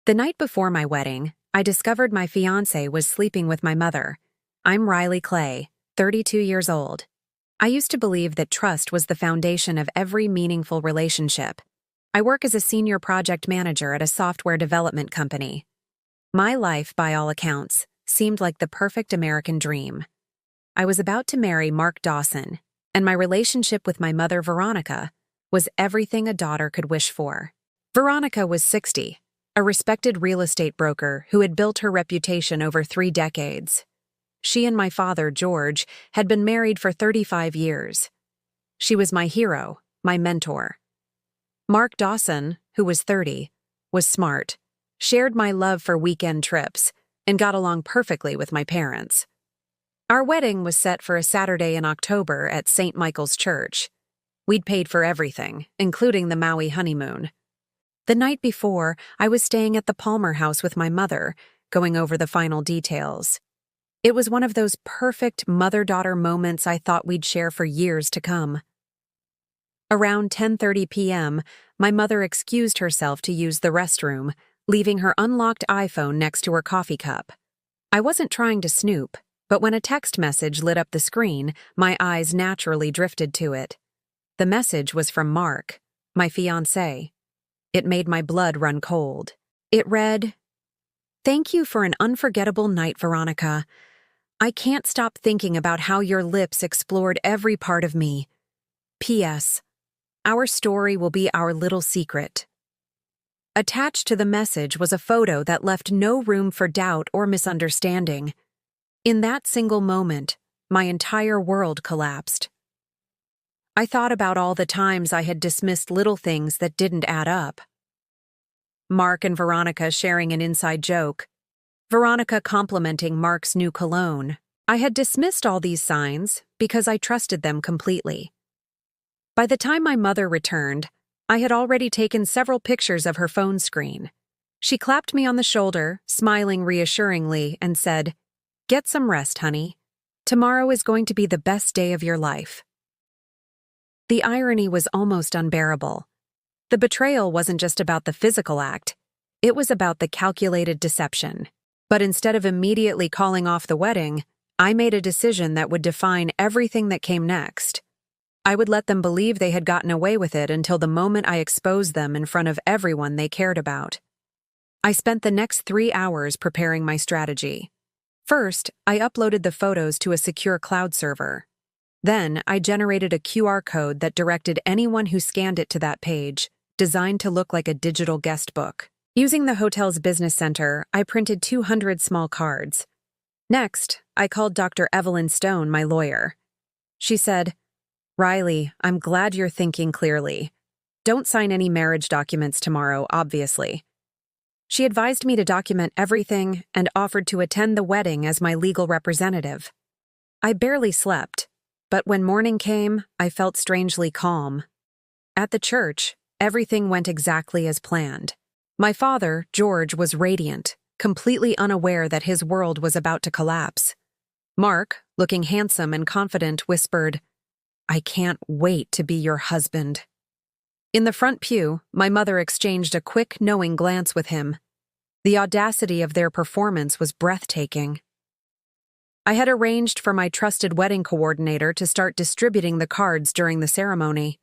The night before my wedding, I discovered my fiancé was sleeping with my mother. I'm Riley Clay, 32 years old. I used to believe that trust was the foundation of every meaningful relationship. I work as a senior project manager at a software development company. My life, by all accounts, seemed like the perfect American dream. I was about to marry Mark Dawson, and my relationship with my mother, Veronica, was everything a daughter could wish for. Veronica was 60, a respected real estate broker who had built her reputation over 3 decades. She and my father, George, had been married for 35 years. She was my hero, my mentor. Mark Dawson, who was 30, was smart, shared my love for weekend trips, and got along perfectly with my parents. Our wedding was set for a Saturday in October at St. Michael's Church. We'd paid for everything, including the Maui honeymoon. The night before, I was staying at the Palmer house with my mother, going over the final details. It was one of those perfect mother-daughter moments I thought we'd share for years to come. Around 10:30 p.m., my mother excused herself to use the restroom, leaving her unlocked iPhone next to her coffee cup. I wasn't trying to snoop, but when a text message lit up the screen, my eyes naturally drifted to it. The message was from Mark, my fiancé. It made my blood run cold. It read, "Thank you for an unforgettable night, Veronica. I can't stop thinking about how your lips explored every part of me. P.S. Our story will be our little secret." Attached to the message was a photo that left no room for doubt or misunderstanding. In that single moment, my entire world collapsed. I thought about all the times I had dismissed little things that didn't add up. Mark and Veronica sharing an inside joke. Veronica complimenting Mark's new cologne. I had dismissed all these signs because I trusted them completely. By the time my mother returned, I had already taken several pictures of her phone screen. She clapped me on the shoulder, smiling reassuringly, and said, "Get some rest, honey. Tomorrow is going to be the best day of your life." The irony was almost unbearable. The betrayal wasn't just about the physical act, it was about the calculated deception. But instead of immediately calling off the wedding, I made a decision that would define everything that came next. I would let them believe they had gotten away with it until the moment I exposed them in front of everyone they cared about. I spent the next 3 hours preparing my strategy. First, I uploaded the photos to a secure cloud server. Then, I generated a QR code that directed anyone who scanned it to that page, designed to look like a digital guest book. Using the hotel's business center, I printed 200 small cards. Next, I called Dr. Evelyn Stone, my lawyer. She said, "Riley, I'm glad you're thinking clearly. Don't sign any marriage documents tomorrow, obviously." She advised me to document everything and offered to attend the wedding as my legal representative. I barely slept, but when morning came, I felt strangely calm. At the church, everything went exactly as planned. My father, George, was radiant, completely unaware that his world was about to collapse. Mark, looking handsome and confident, whispered, "I can't wait to be your husband." In the front pew, my mother exchanged a quick, knowing glance with him. The audacity of their performance was breathtaking. I had arranged for my trusted wedding coordinator to start distributing the cards during the ceremony.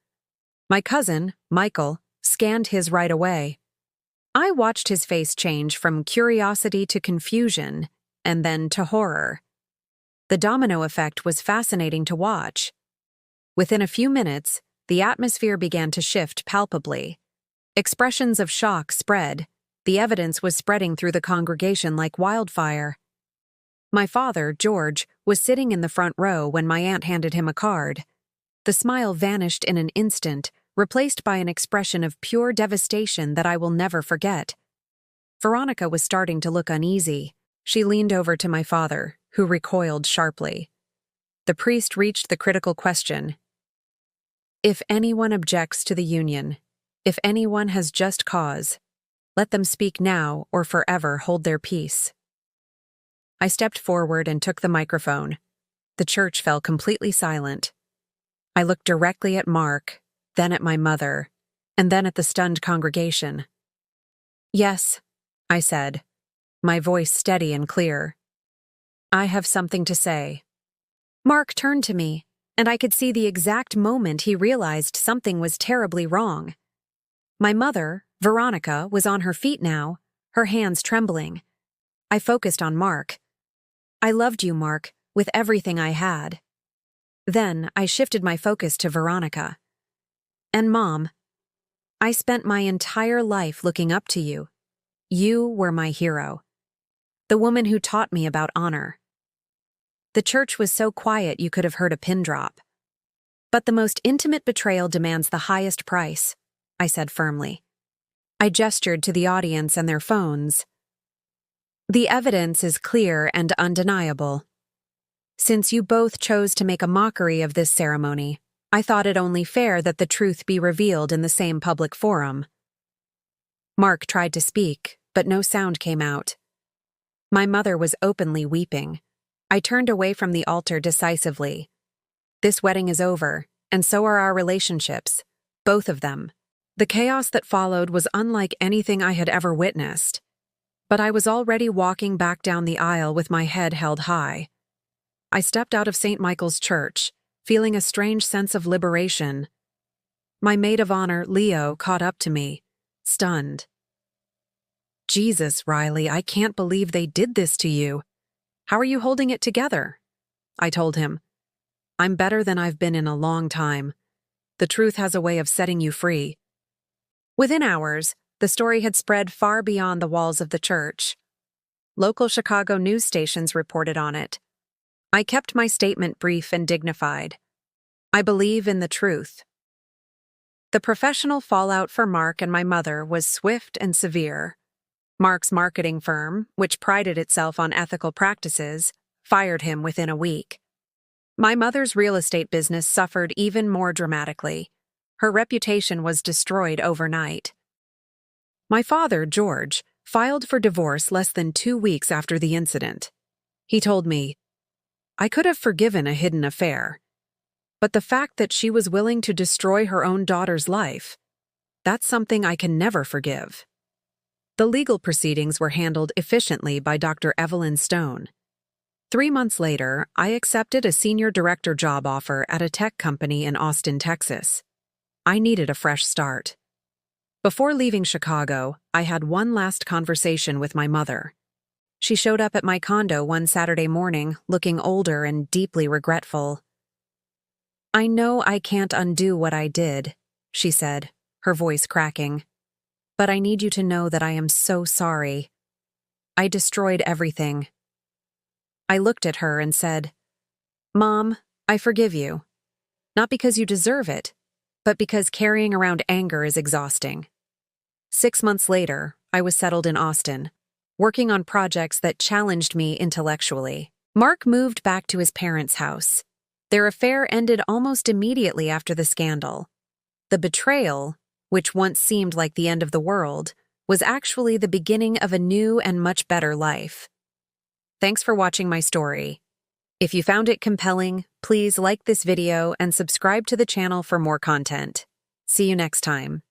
My cousin, Michael, scanned his right away. I watched his face change from curiosity to confusion, and then to horror. The domino effect was fascinating to watch. Within a few minutes, the atmosphere began to shift palpably. Expressions of shock spread. The evidence was spreading through the congregation like wildfire. My father, George, was sitting in the front row when my aunt handed him a card. The smile vanished in an instant, replaced by an expression of pure devastation that I will never forget. Veronica was starting to look uneasy. She leaned over to my father, who recoiled sharply. The priest reached the critical question. "If anyone objects to the union, if anyone has just cause, let them speak now or forever hold their peace." I stepped forward and took the microphone. The church fell completely silent. I looked directly at Mark, then at my mother, and then at the stunned congregation. "Yes, I said, my voice steady and clear. I have something to say. Mark turned to me, and I could see the exact moment he realized something was terribly wrong. My mother, Veronica, was on her feet now, her hands trembling. I focused on Mark. I loved you, Mark, with everything I had. Then I shifted my focus to Veronica. And Mom, I spent my entire life looking up to you. You were my hero. The woman who taught me about honor. The church was so quiet you could have heard a pin drop. But the most intimate betrayal demands the highest price, I said firmly. I gestured to the audience and their phones. The evidence is clear and undeniable. Since you both chose to make a mockery of this ceremony, I thought it only fair that the truth be revealed in the same public forum. Mark tried to speak, but no sound came out. My mother was openly weeping. I turned away from the altar decisively. This wedding is over, and so are our relationships, both of them. The chaos that followed was unlike anything I had ever witnessed. But I was already walking back down the aisle with my head held high. I stepped out of St. Michael's Church, feeling a strange sense of liberation. My maid of honor, Leo, caught up to me, stunned. Jesus, Riley, I can't believe they did this to you. How are you holding it together? I told him. I'm better than I've been in a long time. The truth has a way of setting you free. Within hours, the story had spread far beyond the walls of the church. Local Chicago news stations reported on it. I kept my statement brief and dignified. I believe in the truth. The professional fallout for Mark and my mother was swift and severe. Mark's marketing firm, which prided itself on ethical practices, fired him within a week. My mother's real estate business suffered even more dramatically. Her reputation was destroyed overnight. My father, George, filed for divorce less than 2 weeks after the incident. He told me, I could have forgiven a hidden affair, but the fact that she was willing to destroy her own daughter's life, that's something I can never forgive. The legal proceedings were handled efficiently by Dr. Evelyn Stone. 3 months later, I accepted a senior director job offer at a tech company in Austin, Texas. I needed a fresh start. Before leaving Chicago, I had one last conversation with my mother. She showed up at my condo one Saturday morning, looking older and deeply regretful. I know I can't undo what I did, she said, her voice cracking. But I need you to know that I am so sorry. I destroyed everything. I looked at her and said, Mom, I forgive you. Not because you deserve it, but because carrying around anger is exhausting. 6 months later, I was settled in Austin, working on projects that challenged me intellectually. Mark moved back to his parents' house. Their affair ended almost immediately after the scandal. The betrayal, which once seemed like the end of the world, was actually the beginning of a new and much better life. Thanks for watching my story. If you found it compelling, please like this video and subscribe to the channel for more content. See you next time.